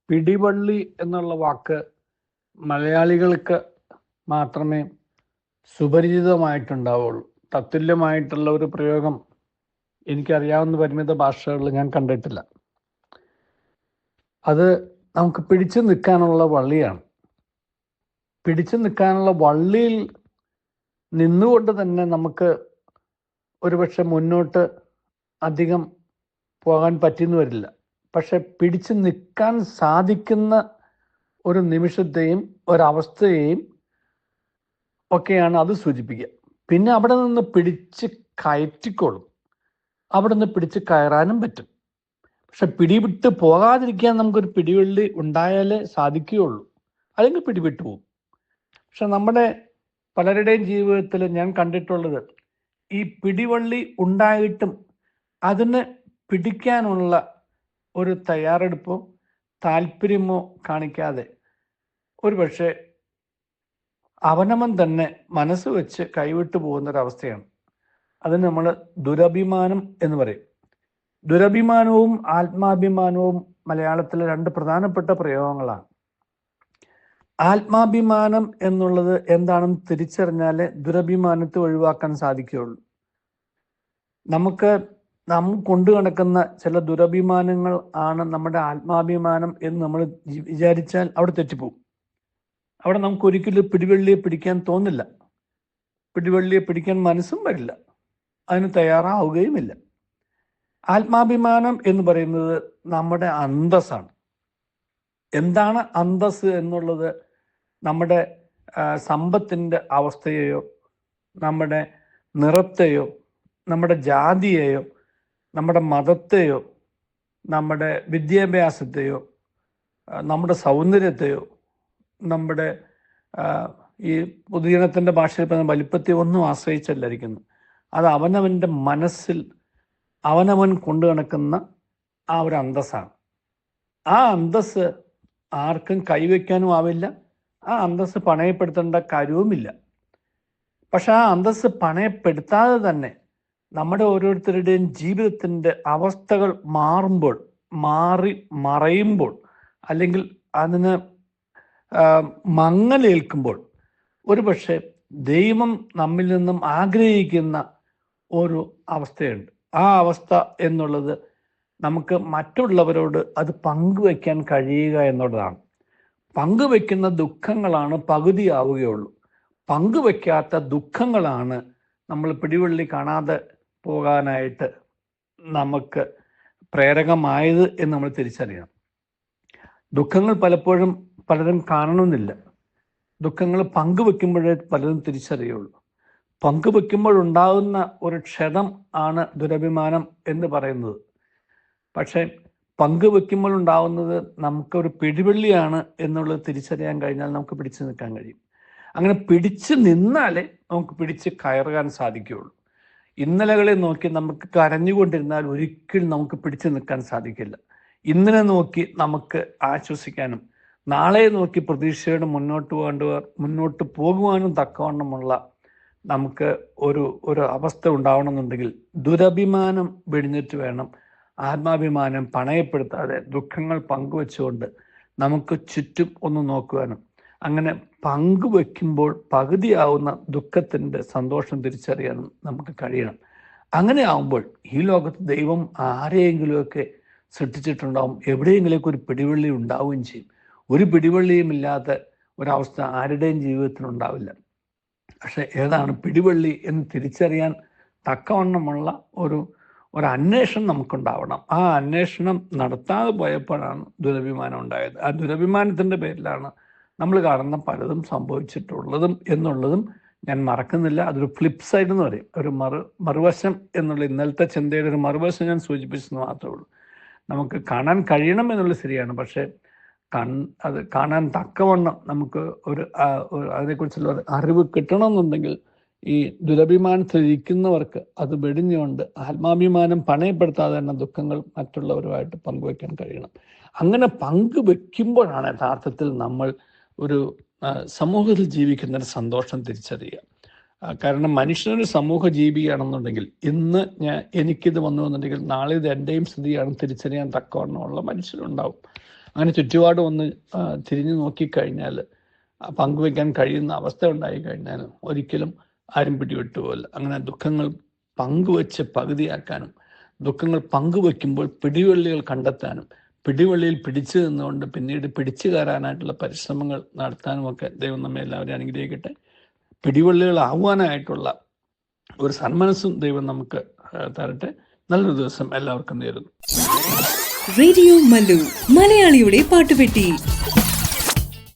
പിടിവള്ളി എന്നുള്ള വാക്ക് മലയാളികൾക്ക് മാത്രമേ സുപരിചിതമായിട്ടുണ്ടാവുള്ളൂ. തത്തുല്യമായിട്ടുള്ള ഒരു പ്രയോഗം എനിക്കറിയാവുന്ന പരിമിത ഭാഷകളിൽ ഞാൻ കണ്ടിട്ടില്ല. അത് നമുക്ക് പിടിച്ചു നിൽക്കാനുള്ള വള്ളിയാണ്. പിടിച്ചു നിൽക്കാനുള്ള വള്ളിയിൽ നിന്നുകൊണ്ട് തന്നെ നമുക്ക് ഒരുപക്ഷെ മുന്നോട്ട് അധികം പോകാൻ പറ്റിയെന്ന് വരില്ല. പക്ഷെ പിടിച്ചു നിൽക്കാൻ സാധിക്കുന്ന ഒരു നിമിഷത്തെയും ഒരവസ്ഥയെയും ഒക്കെയാണ് അത് സൂചിപ്പിക്കുക. പിന്നെ അവിടെ നിന്ന് പിടിച്ച് കയറ്റിക്കോളും, അവിടെ നിന്ന് പിടിച്ച് കയറാനും പറ്റും. പക്ഷെ പിടിവിട്ട് പോകാതിരിക്കാൻ നമുക്കൊരു പിടിവള്ളി ഉണ്ടായാലേ സാധിക്കുകയുള്ളൂ, അല്ലെങ്കിൽ പിടിവിട്ട് പോകും. പക്ഷെ നമ്മുടെ പലരുടെയും ജീവിതത്തിൽ ഞാൻ കണ്ടിട്ടുള്ളത്, ഈ പിടിവള്ളി ഉണ്ടായിട്ടും അതിന് പിടിക്കാനുള്ള ഒരു തയ്യാറെടുപ്പോ താല്പര്യമോ കാണിക്കാതെ ഒരുപക്ഷെ അവനവൻ തന്നെ മനസ്സ് വെച്ച് കൈവിട്ടു പോകുന്നൊരവസ്ഥയാണ്. അതിന് നമ്മൾ ദുരഭിമാനം എന്ന് പറയും. ദുരഭിമാനവും ആത്മാഭിമാനവും മലയാളത്തിലെ രണ്ട് പ്രധാനപ്പെട്ട പ്രയോഗങ്ങളാണ്. ആത്മാഭിമാനം എന്നുള്ളത് എന്താണെന്ന് തിരിച്ചറിഞ്ഞാലേ ദുരഭിമാനത്തെ ഒഴിവാക്കാൻ സാധിക്കുകയുള്ളൂ. നാം കൊണ്ടു നടക്കുന്ന ചില ദുരഭിമാനങ്ങൾ ആണ് നമ്മുടെ ആത്മാഭിമാനം എന്ന് നമ്മൾ വിചാരിച്ചാൽ അവിടെ തെറ്റിപ്പോകും. അവിടെ നമുക്ക് ഒരിക്കലും പിടിവള്ളിയെ പിടിക്കാൻ തോന്നില്ല, പിടിവള്ളിയെ പിടിക്കാൻ മനസ്സും വരില്ല, അതിന് തയ്യാറാവുകയുമില്ല. ആത്മാഭിമാനം എന്ന് പറയുന്നത് നമ്മുടെ അന്തസ്സാണ്. എന്താണ് അന്തസ് എന്നുള്ളത്? നമ്മുടെ സമ്പത്തിൻ്റെ അവസ്ഥയെയോ, നമ്മുടെ നിറത്തെയോ, നമ്മുടെ ജാതിയെയോ, നമ്മുടെ മതത്തെയോ, നമ്മുടെ വിദ്യാഭ്യാസത്തെയോ, നമ്മുടെ സൗന്ദര്യത്തെയോ, നമ്മുടെ ഈ പൊതുജനത്തിൻ്റെ ഭാഷയിൽ പറഞ്ഞ വലിപ്പത്തെ ഒന്നും ആശ്രയിച്ചല്ലായിരിക്കുന്നു. അത് അവനവൻ്റെ മനസ്സിൽ അവനവൻ കൊണ്ടു നടക്കുന്ന ആ ഒരു അന്തസ്സാണ്. ആ അന്തസ്സ് ആർക്കും കൈവയ്ക്കാനും ആവില്ല, ആ അന്തസ്സ് പണയപ്പെടുത്തേണ്ട കാര്യവുമില്ല. പക്ഷെ ആ അന്തസ്സ് പണയപ്പെടുത്താതെ തന്നെ നമ്മുടെ ഓരോരുത്തരുടെയും ജീവിതത്തിൻ്റെ അവസ്ഥകൾ മറയുമ്പോൾ അല്ലെങ്കിൽ അതിന് മങ്ങലേൽക്കുമ്പോൾ ഒരുപക്ഷെ ദൈവം നമ്മിൽ നിന്നും ആഗ്രഹിക്കുന്ന ഒരു അവസ്ഥയുണ്ട്. ആ അവസ്ഥ എന്നുള്ളത് നമുക്ക് മറ്റുള്ളവരോട് അത് പങ്കുവയ്ക്കാൻ കഴിയുക എന്നുള്ളതാണ്. പങ്കുവയ്ക്കുന്ന ദുഃഖങ്ങളാണ് പകുതിയാവുകയുള്ളൂ. പങ്കുവയ്ക്കാത്ത ദുഃഖങ്ങളാണ് നമ്മൾ പിടിവള്ളി കാണാതെ പോകാനായിട്ട് നമുക്ക് പ്രേരകമായത് എന്ന് നമ്മൾ തിരിച്ചറിയണം. ദുഃഖങ്ങൾ പലപ്പോഴും പലരും കാണണമെന്നില്ല. ദുഃഖങ്ങൾ പങ്കുവെക്കുമ്പോഴേ പലരും തിരിച്ചറിയുള്ളൂ. പങ്കുവെക്കുമ്പോഴുണ്ടാകുന്ന ഒരു ക്ഷതം ആണ് ദുരഭിമാനം എന്ന് പറയുന്നത്. പക്ഷേ പങ്കുവെക്കുമ്പോൾ ഉണ്ടാവുന്നത് നമുക്കൊരു പിടിവള്ളിയാണ് എന്നുള്ളത് തിരിച്ചറിയാൻ കഴിഞ്ഞാൽ നമുക്ക് പിടിച്ചു നിൽക്കാൻ കഴിയും. അങ്ങനെ പിടിച്ചു നിന്നാലേ നമുക്ക് പിടിച്ച് കയറാൻ സാധിക്കുകയുള്ളൂ. ഇന്നലകളെ നോക്കി നമുക്ക് കരഞ്ഞുകൊണ്ടിരുന്നാൽ ഒരിക്കലും നമുക്ക് പിടിച്ചു നിൽക്കാൻ സാധിക്കില്ല. ഇന്നലെ നോക്കി നമുക്ക് ആശ്വസിക്കാനും നാളെ നോക്കി പ്രതീക്ഷയോടെ മുന്നോട്ട് പോകുവാനും തക്കവണ്ണമുള്ള നമുക്ക് ഒരു അവസ്ഥ ഉണ്ടാവണമെന്നുണ്ടെങ്കിൽ ദുരഭിമാനം വെടിഞ്ഞിട്ട് വേണം ആത്മാഭിമാനം പണയപ്പെടുത്താതെ ദുഃഖങ്ങൾ പങ്കുവെച്ചുകൊണ്ട് നമുക്ക് ചുറ്റും ഒന്ന് നോക്കുവാനും. അങ്ങനെ പങ്കുവെക്കുമ്പോൾ പകുതിയാവുന്ന ദുഃഖത്തിൻ്റെ സന്തോഷം തിരിച്ചറിയാനും നമുക്ക് കഴിയണം. അങ്ങനെ ആവുമ്പോൾ ഈ ലോകത്ത് ദൈവം ആരെയെങ്കിലുമൊക്കെ സൃഷ്ടിച്ചിട്ടുണ്ടാവും, എവിടെയെങ്കിലേക്ക് ഒരു പിടിവള്ളി ഉണ്ടാവുകയും ചെയ്യും. ഒരു പിടിവള്ളിയും ഇല്ലാത്ത ഒരവസ്ഥ ആരുടെയും ജീവിതത്തിലുണ്ടാവില്ല. പക്ഷെ ഏതാണ് പിടിവള്ളി എന്ന് തിരിച്ചറിയാൻ തക്കവണ്ണമുള്ള ഒരു അന്വേഷണം നമുക്കുണ്ടാവണം. ആ അന്വേഷണം നടത്താതെ പോയപ്പോഴാണ് ദുരഭിമാനം ഉണ്ടായത്. ആ ദുരഭിമാനത്തിൻ്റെ പേരിലാണ് നമ്മൾ കാണുന്ന പലതും സംഭവിച്ചിട്ടുള്ളതും എന്നുള്ളതും ഞാൻ മറക്കുന്നില്ല. അതൊരു ഫ്ലിപ്പ് സൈഡ് എന്ന് പറയും, ഒരു മറുവശം എന്നുള്ള ഇന്നലത്തെ ചിന്തയുടെ ഒരു മറുവശം ഞാൻ സൂചിപ്പിച്ചെന്ന് മാത്രമേ ഉള്ളൂ. നമുക്ക് കാണാൻ കഴിയണം എന്നുള്ളത് ശരിയാണ്, പക്ഷേ അത് കാണാൻ തക്കവണ്ണം നമുക്ക് അതിനെക്കുറിച്ചുള്ള ഒരു അറിവ് കിട്ടണമെന്നുണ്ടെങ്കിൽ ഈ ദുരഭിമാനത്തിലിരിക്കുന്നവർക്ക് അത് വെടിഞ്ഞുകൊണ്ട് ആത്മാഭിമാനം പണയപ്പെടുത്താതെ തന്നെ ദുഃഖങ്ങൾ മറ്റുള്ളവരുമായിട്ട് പങ്കുവയ്ക്കാൻ കഴിയണം. അങ്ങനെ പങ്കുവെക്കുമ്പോഴാണ് യഥാർത്ഥത്തിൽ നമ്മൾ ഒരു സമൂഹത്തിൽ ജീവിക്കുന്നൊരു സന്തോഷം തിരിച്ചറിയുക. കാരണം മനുഷ്യനൊരു സമൂഹ ജീവിയാണെന്നുണ്ടെങ്കിൽ ഇന്ന് എനിക്കിത് വന്നു എന്നുണ്ടെങ്കിൽ നാളെ ഇത് എൻ്റെയും സ്ഥിതിയാണ് തിരിച്ചറിയാൻ തക്കവണ്ണമുള്ള മനുഷ്യരുണ്ടാവും. അങ്ങനെ ചുറ്റുപാടും ഒന്ന് തിരിഞ്ഞു നോക്കിക്കഴിഞ്ഞാൽ പങ്കുവയ്ക്കാൻ കഴിയുന്ന അവസ്ഥ ഉണ്ടായിക്കഴിഞ്ഞാൽ ഒരിക്കലും ആരും പിടിവിട്ടുപോകില്ല. അങ്ങനെ ദുഃഖങ്ങൾ പങ്കുവെച്ച് പകുതിയാക്കാനും ദുഃഖങ്ങൾ പങ്കുവെക്കുമ്പോൾ പിടിവള്ളികൾ കണ്ടെത്താനും പിടിവള്ളിയിൽ പിടിച്ചു നിന്നുകൊണ്ട് പിന്നീട് പിടിച്ചു കയറാനായിട്ടുള്ള പരിശ്രമങ്ങൾ നടത്താനുമൊക്കെ ദൈവം നമ്മെ എല്ലാവരും അനുഗ്രഹിക്കട്ടെ. പിടിവള്ളികളാവാനായിട്ടുള്ള ഒരു സന്മനസ്സും ദൈവം നമുക്ക് തരട്ടെ. നല്ലൊരു ദിവസം എല്ലാവർക്കും നേരുന്നു. റേഡിയോ മല്ലു, മലയാളിയുടെ പാട്ടുപെട്ടി.